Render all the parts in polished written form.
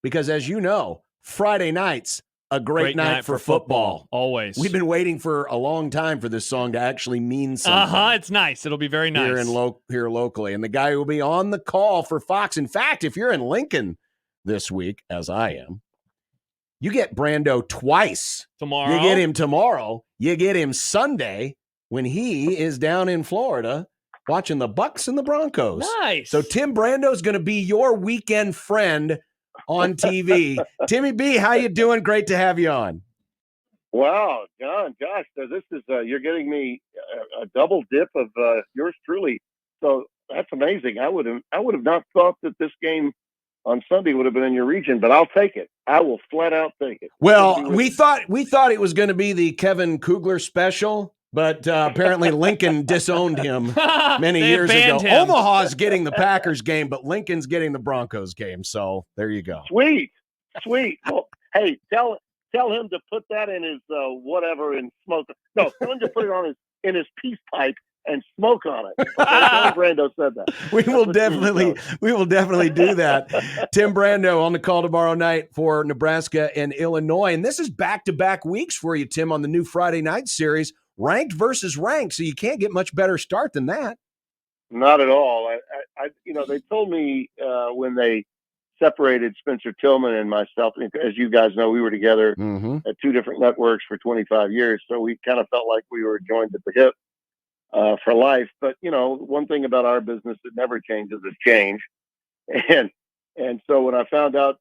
because, as you know, Friday night's a great night for football. Always. We've been waiting for a long time for this song to actually mean something. It's nice. It'll be very nice. Here locally. And the guy who will be on the call for Fox. In fact, if you're in Lincoln this week, as I am, you get Brando twice. Tomorrow. You get him tomorrow. You get him Sunday when he is down in Florida watching the Bucks and the Broncos. Nice. So Tim Brando's going to be your weekend friend on TV. Timmy B, how you doing? Great to have you on. Wow, John, gosh, so this is you're getting me a double dip of yours truly. So that's amazing. I would have not thought that this game on Sunday would have been in your region, but I'll take it. I will flat out take it. Well, we thought it was going to be the Kevin Kugler special, but apparently Lincoln disowned him many years ago. Him. Omaha's getting the Packers game, but Lincoln's getting the Broncos game. So there you go. Sweet. Well, hey, tell him to put that in his whatever and smoke. No, tell him to put it in his peace pipe and smoke on it. Okay, Brando said that. We will definitely do that. Tim Brando on the call tomorrow night for Nebraska and Illinois. And this is back-to-back weeks for you, Tim, on the new Friday night series, ranked versus ranked. So you can't get much better start than that. Not at all. I they told me when they separated Spencer Tillman and myself, as you guys know, we were together at two different networks for 25 years. So we kind of felt like we were joined at the hip for life. But, one thing about our business that never changes is change. And so when I found out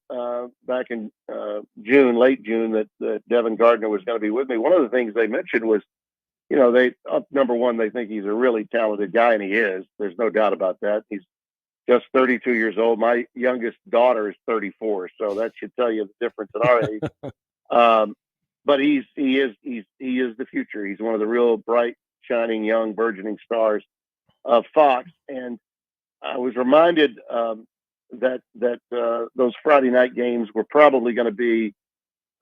back in late June, that Devin Gardner was going to be with me, one of the things they mentioned was, number one, they think he's a really talented guy, and he is. There's no doubt about that. He's just 32 years old. My youngest daughter is 34, so that should tell you the difference in our age. But he is the future. He's one of the real bright, shining, young, burgeoning stars of Fox. And I was reminded that those Friday night games were probably going to be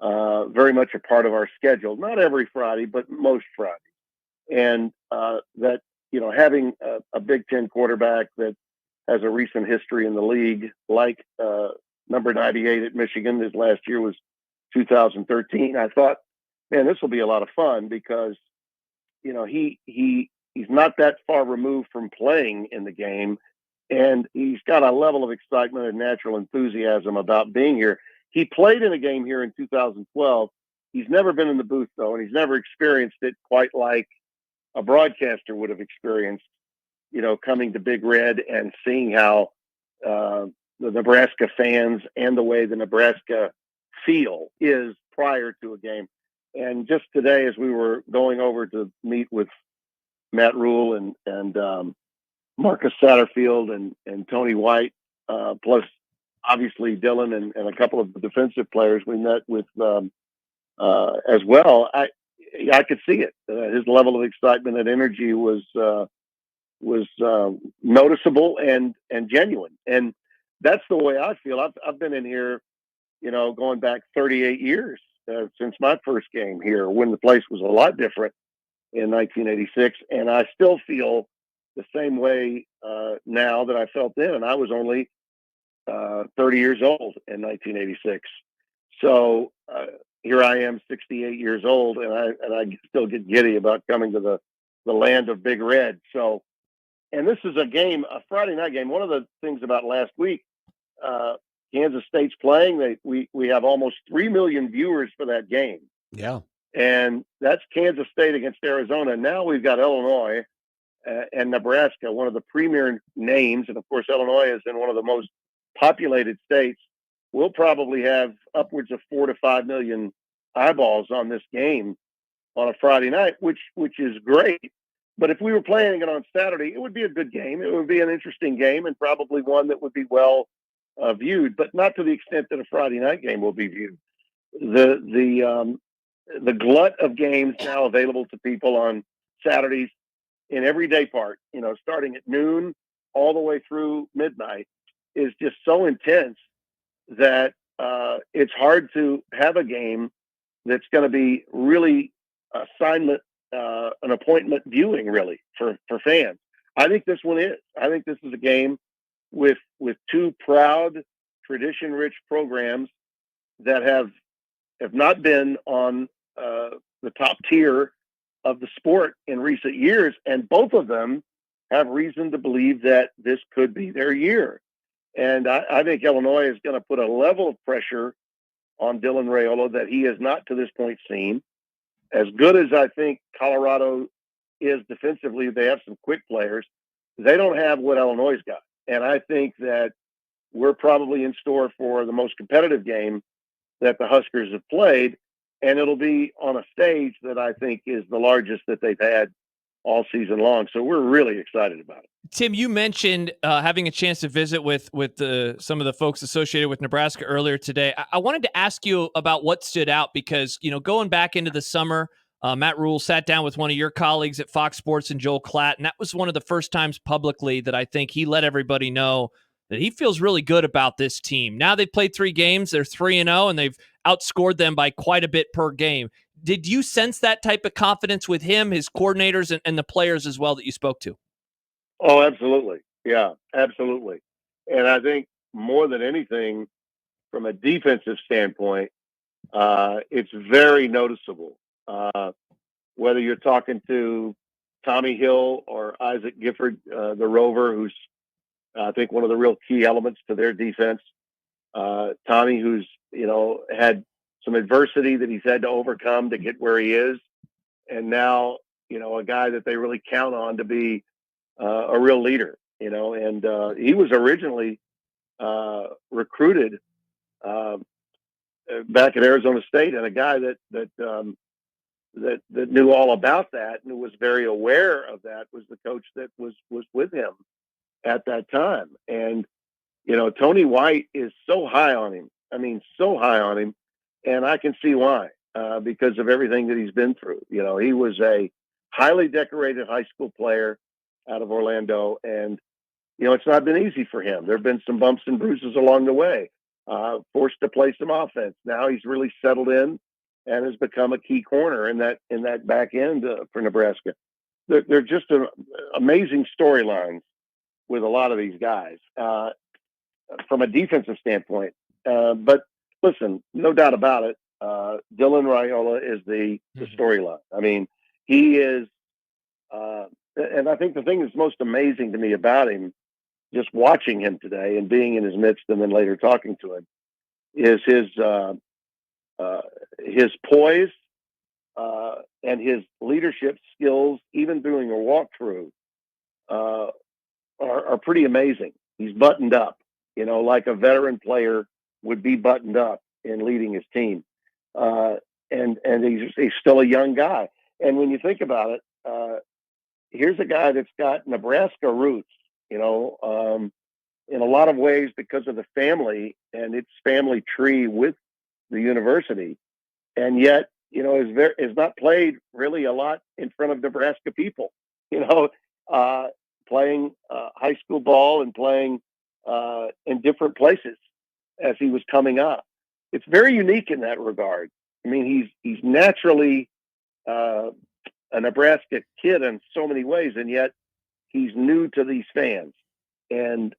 very much a part of our schedule. Not every Friday, but most Fridays. And that having a Big Ten quarterback that has a recent history in the league, like number 98 at Michigan. His last year was 2013. I thought, man, this will be a lot of fun because, he's not that far removed from playing in the game, and he's got a level of excitement and natural enthusiasm about being here. He played in a game here in 2012. He's never been in the booth, though, and he's never experienced it quite like a broadcaster would have experienced, coming to Big Red and seeing how the Nebraska fans and the way the Nebraska feel is prior to a game. And just today, as we were going over to meet with Matt Rule and Marcus Satterfield and Tony White, plus obviously Dylan and a couple of the defensive players we met with as well, I could see it. His level of excitement and energy was noticeable and genuine. And that's the way I feel. I've been in here, going back 38 years since my first game here, when the place was a lot different in 1986. And I still feel the same way now that I felt then. And I was only 30 years old in 1986. So here I am, 68 years old, and I still get giddy about coming to the land of Big Red. So, and this is a Friday night game. One of the things about last week, Kansas State's playing. We have almost 3 million viewers for that game. Yeah. And that's Kansas State against Arizona. Now we've got Illinois and Nebraska, one of the premier names. And, of course, Illinois is in one of the most populated states. We'll probably have upwards of 4 to 5 million eyeballs on this game on a Friday night, which is great. But if we were playing it on Saturday, it would be a good game. It would be an interesting game and probably one that would be well viewed, but not to the extent that a Friday night game will be viewed. The glut of games now available to people on Saturdays in every day part, starting at noon all the way through midnight, is just so intense that it's hard to have a game that's going to be really an appointment viewing, really, for fans. I think this one is. I think this is a game with two proud tradition-rich programs that have not been on the top tier of the sport in recent years, and both of them have reason to believe that this could be their year. And I think Illinois is going to put a level of pressure on Dylan Raiola that he has not to this point seen. As good as I think Colorado is defensively, they have some quick players. They don't have what Illinois got. And I think that we're probably in store for the most competitive game that the Huskers have played. And it'll be on a stage that I think is the largest that they've had all season long. So we're really excited about it. Tim, you mentioned having a chance to visit with some of the folks associated with Nebraska earlier today. I wanted to ask you about what stood out because, going back into the summer, Matt Rule sat down with one of your colleagues at Fox Sports and Joel Klatt, and that was one of the first times publicly that I think he let everybody know that he feels really good about this team. Now they've played 3 games, they're 3-0, and they've outscored them by quite a bit per game. Did you sense that type of confidence with him, his coordinators, and the players as well that you spoke to? Oh, absolutely. Yeah, absolutely. And I think more than anything, from a defensive standpoint, it's very noticeable. Whether you're talking to Tommy Hill or Isaac Gifford, the Rover, who's, I think, one of the real key elements to their defense. Tommy, who's, had some adversity that he's had to overcome to get where he is. And now, a guy that they really count on to be a real leader, and he was originally recruited back at Arizona State, and a guy that knew all about that and was very aware of that was the coach that was with him at that time. And Tony White is so high on him. I mean, so high on him, and I can see why, because of everything that he's been through. He was a highly decorated high school player out of Orlando. And, it's not been easy for him. There have been some bumps and bruises along the way, forced to play some offense. Now he's really settled in and has become a key corner in that back end for Nebraska. They're just amazing storylines with a lot of these guys from a defensive standpoint. But listen, no doubt about it. Dylan Raiola is the storyline. I mean, he is, and I think the thing that's most amazing to me about him, just watching him today and being in his midst and then later talking to him, is his poise and his leadership skills, even doing a walkthrough, are pretty amazing. He's buttoned up, like a veteran player would be buttoned up in leading his team. And he's still a young guy. And when you think about it, here's a guy that's got Nebraska roots, in a lot of ways because of the family and its family tree with the university. And yet, is not played really a lot in front of Nebraska people, playing high school ball and playing in different places as he was coming up. It's very unique in that regard. I mean, he's naturally a Nebraska kid in so many ways, and yet he's new to these fans, and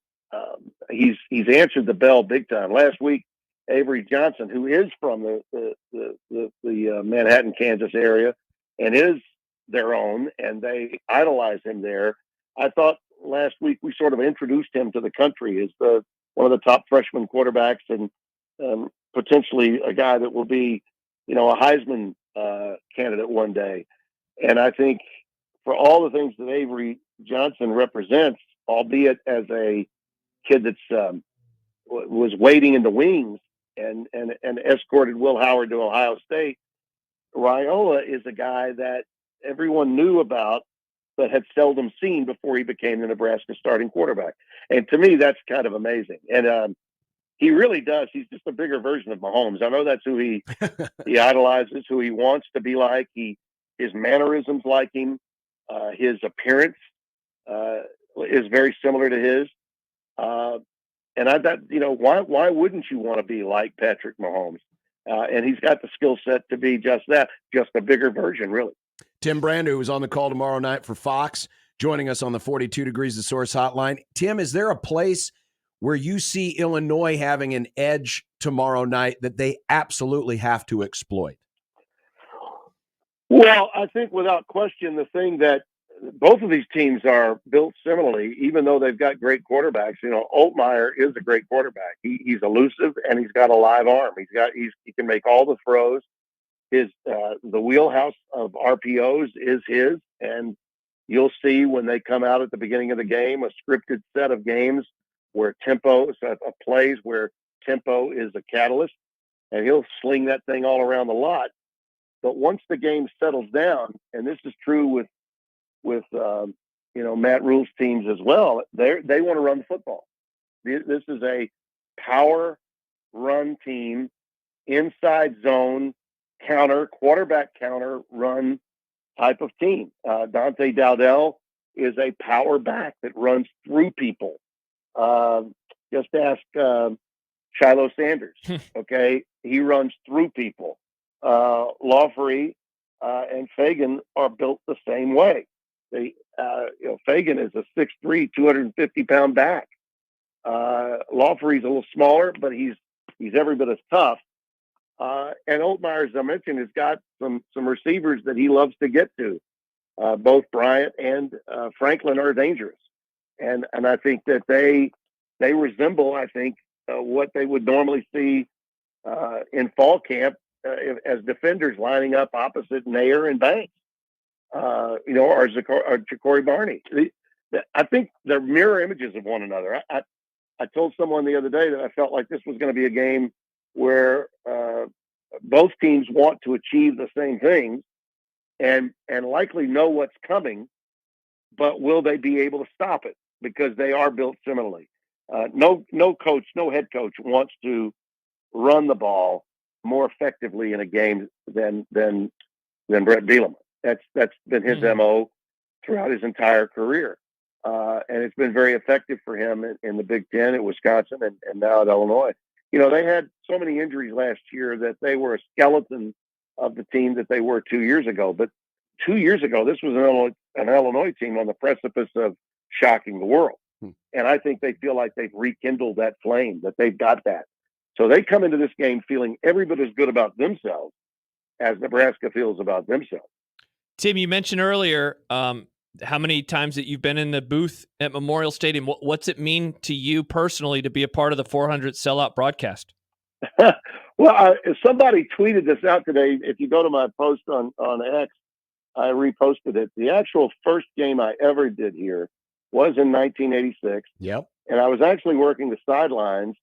he's answered the bell big time. Last week, Avery Johnson, who is from the Manhattan, Kansas area, and is their own, and they idolize him there. I thought last week we sort of introduced him to the country as one of the top freshman quarterbacks, and potentially a guy that will be, a Heisman candidate one day. And I think for all the things that Avery Johnson represents, albeit as a kid that's was waiting in the wings and escorted Will Howard to Ohio State, Raiola is a guy that everyone knew about but had seldom seen before he became the Nebraska starting quarterback. And to me, that's kind of amazing. And he really does. He's just a bigger version of Mahomes. I know that's who he idolizes, who he wants to be like. His mannerisms like him. His appearance is very similar to his. And I thought, why wouldn't you want to be like Patrick Mahomes? And he's got the skill set to be just that, just a bigger version, really. Tim Brando, who's on the call tomorrow night for Fox, joining us on the 42 Degrees The Source hotline. Tim, is there a place where you see Illinois having an edge tomorrow night that they absolutely have to exploit? Well, I think without question, the thing that both of these teams are built similarly, even though they've got great quarterbacks. Altmaier is a great quarterback. He's elusive and he's got a live arm. He can make all the throws. The wheelhouse of RPOs is his, and you'll see when they come out at the beginning of the game a scripted set of games where plays where tempo is a catalyst, and he'll sling that thing all around the lot. But once the game settles down, and this is true with Matt Rule's teams as well, they want to run the football. This is a power run team, inside zone quarterback counter run type of team. Dante Dowdell is a power back that runs through people. Just ask Shiloh Sanders. Okay, he runs through people. Lawfrey and Fagan are built the same way. Fagan is a 6'3", 250-pound back. Lawfrey's a little smaller, but he's every bit as tough. And Altmaier, as I mentioned, has got some receivers that he loves to get to. Both Bryant and Franklin are dangerous, and I think that they resemble, I think, what they would normally see in fall camp as defenders lining up opposite Nair and Banks, or Ja'Cory Barney. I think they're mirror images of one another. I told someone the other day that I felt like this was going to be a game where both teams want to achieve the same things and likely know what's coming, but will they be able to stop it? Because they are built similarly. No head coach wants to run the ball more effectively in a game than Brett Bielema. That's been his MO throughout his entire career. And it's been very effective for him in the Big Ten at Wisconsin and now at Illinois. They had so many injuries last year that they were a skeleton of the team that they were 2 years ago. But 2 years ago, this was an Illinois team on the precipice of shocking the world. And I think they feel like they've rekindled that flame, that they've got that. So they come into this game feeling every bit as good about themselves as Nebraska feels about themselves. Tim, you mentioned earlier how many times that you've been in the booth at Memorial Stadium. What's it mean to you personally to be a part of the 400 sellout broadcast? Well, somebody tweeted this out today. If you go to my post on X, I reposted it. The actual first game I ever did here was in 1986. Yep. And I was actually working the sidelines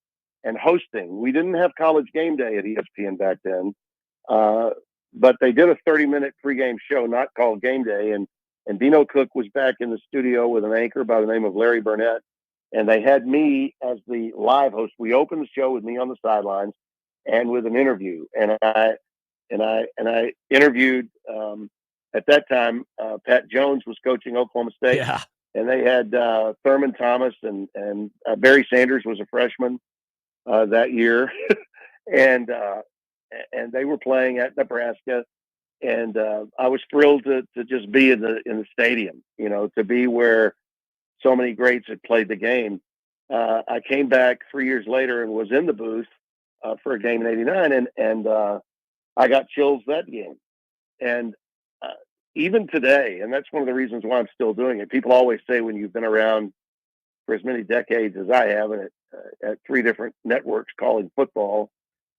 and hosting. We didn't have College Game Day at ESPN back then, but they did a 30-minute pregame show not called Game Day, and Dino Cook was back in the studio with an anchor by the name of Larry Burnett, and they had me as the live host. We opened the show with me on the sidelines and with an interview, and I interviewed at that time. Pat Jones was coaching Oklahoma State, and they had Thurman Thomas and Barry Sanders was a freshman that year, and they were playing at Nebraska. And I was thrilled to just be in the stadium, to be where so many greats had played the game. I came back 3 years later and was in the booth for a game in '89, and I got chills that game. And even today, and that's one of the reasons why I'm still doing it. People always say when you've been around for as many decades as I have, and at three different networks calling football,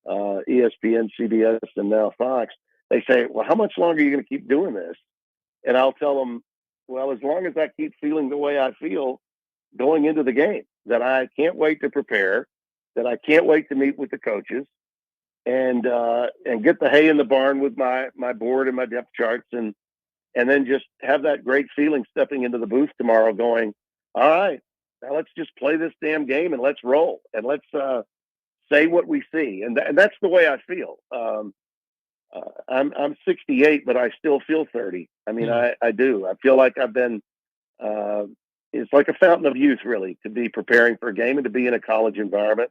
ESPN, CBS, and now Fox, they say, well, how much longer are you going to keep doing this? And I'll tell them, well, as long as I keep feeling the way I feel going into the game, that I can't wait to prepare, that I can't wait to meet with the coaches and get the hay in the barn with my board and my depth charts, and then just have that great feeling stepping into the booth tomorrow going, all right, now let's just play this damn game and let's roll and let's say what we see. And that's the way I feel. I'm 68, but I still feel 30. I mean, I do. I feel like I've been, it's like a fountain of youth, really, to be preparing for a game and to be in a college environment.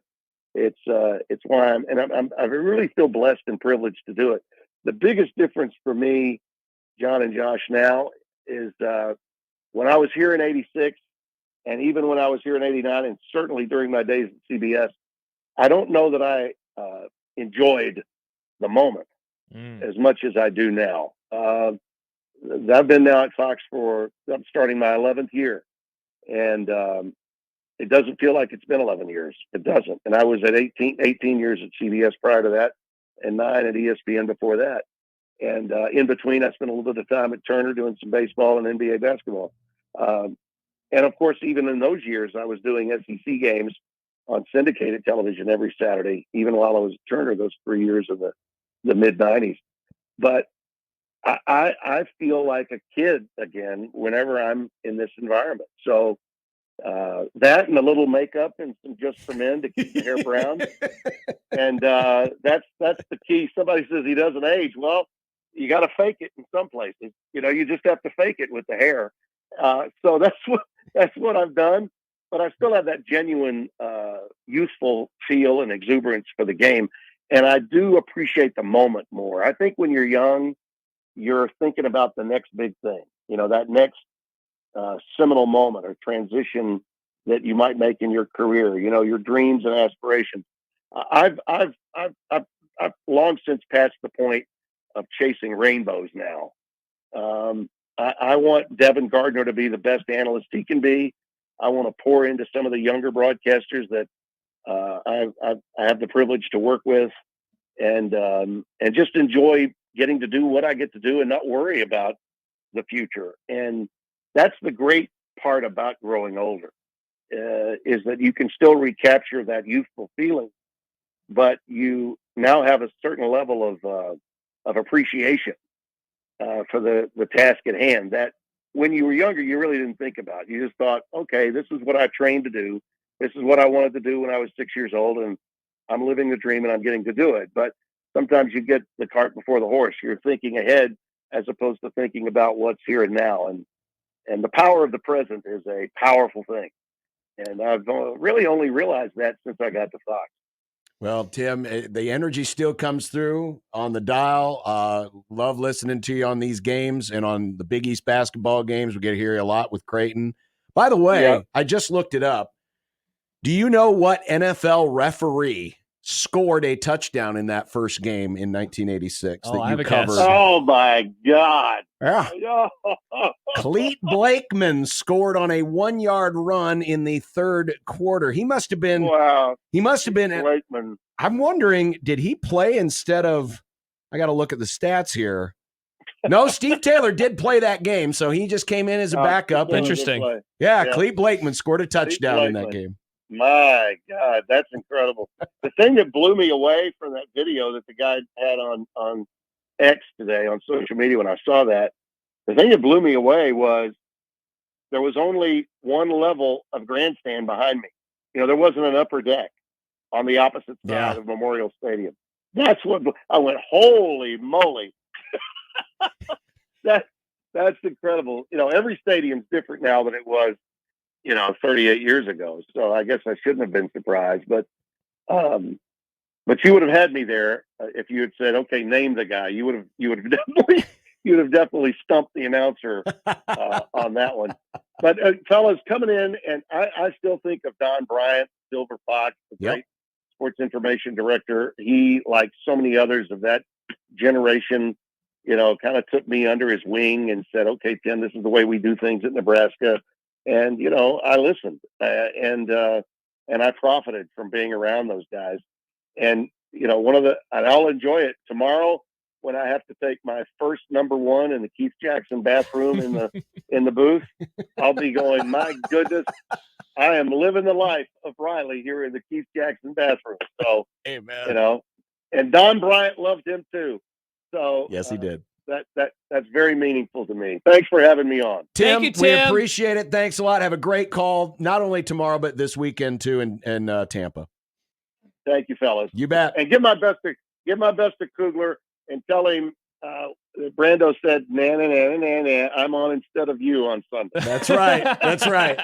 It's why I really feel blessed and privileged to do it. The biggest difference for me, John and Josh, now is when I was here in '86, And even when I was here in '89, and certainly during my days at CBS, I don't know that I enjoyed the moment as much as I do now. I've been now at Fox I'm starting my 11th year, and it doesn't feel like it's been 11 years. It doesn't. And I was at 18 years at CBS prior to that, and 9 at ESPN before that. And in between, I spent a little bit of time at Turner doing some baseball and NBA basketball. And of course, even in those years, I was doing SEC games on syndicated television every Saturday, even while I was at Turner those 3 years of the mid '90s. But I feel like a kid again whenever I'm in this environment. So that and a little makeup and some Just for Men to keep the hair brown, and that's the key. Somebody says he doesn't age. Well, you got to fake it in some places. You just have to fake it with the hair. So that's what I've done. But I still have that genuine youthful feel and exuberance for the game, and I do appreciate the moment more. I think when you're young, you're thinking about the next big thing. That next seminal moment or transition that you might make in your career. Your dreams and aspirations. I've long since passed the point of chasing rainbows now. I want Devin Gardner to be the best analyst he can be. I want to pour into some of the younger broadcasters that I have the privilege to work with, and just enjoy getting to do what I get to do and not worry about the future. And that's the great part about growing older, is that you can still recapture that youthful feeling, but you now have a certain level of appreciation for the task at hand that when you were younger, you really didn't think about. You just thought, okay, this is what I trained to do. This is what I wanted to do when I was 6 years old, and I'm living the dream and I'm getting to do it. But sometimes you get the cart before the horse. You're thinking ahead as opposed to thinking about what's here and now. And the power of the present is a powerful thing. And I've really only realized that since I got to Fox. Well, Tim, the energy still comes through on the dial. Love listening to you on these games and on the Big East basketball games. We get to hear you a lot with Creighton. By the way, I just looked it up. Do you know what NFL referee scored a touchdown in that first game in 1986 that you covered? Oh, my God. Yeah. Cleet Blakeman scored on a 1-yard run in the third quarter. He must have been. Wow. He must have been. Blakeman. I'm wondering, did he play instead of? I got to look at the stats here. No, Steve Taylor did play that game, so he just came in as a backup. Interesting. Yeah, Cleet Blakeman scored a touchdown in that game. My God, that's incredible. The thing that blew me away from that video that the guy had on X today on social media when I saw that, the thing that blew me away was there was only one level of grandstand behind me. There wasn't an upper deck on the opposite side of Memorial Stadium. That's what I went, holy moly. That's incredible. Every stadium's different now than it was 38 years ago. So I guess I shouldn't have been surprised, but you would have had me there if you had said, okay, name the guy. You would have definitely stumped the announcer on that one. But fellas, coming in, and I still think of Don Bryant, Silver Fox, the great sports information director. He, like so many others of that generation, kind of took me under his wing and said, okay, Tim, this is the way we do things at Nebraska. And, I listened and I profited from being around those guys. And, and I'll enjoy it tomorrow when I have to take my first number one in the Keith Jackson bathroom in the booth. I'll be going, my goodness, I am living the life of Riley here in the Keith Jackson bathroom. So, amen. And Don Bryant loved him too. So yes, he did. That's very meaningful to me. Thanks for having me on. Tim, Thank you, Tim. We appreciate it. Thanks a lot. Have a great call, not only tomorrow, but this weekend too in Tampa. Thank you, fellas. You bet. And give my best to Kugler and tell him Brando said, nah, I'm on instead of you on Sunday. That's right. That's right.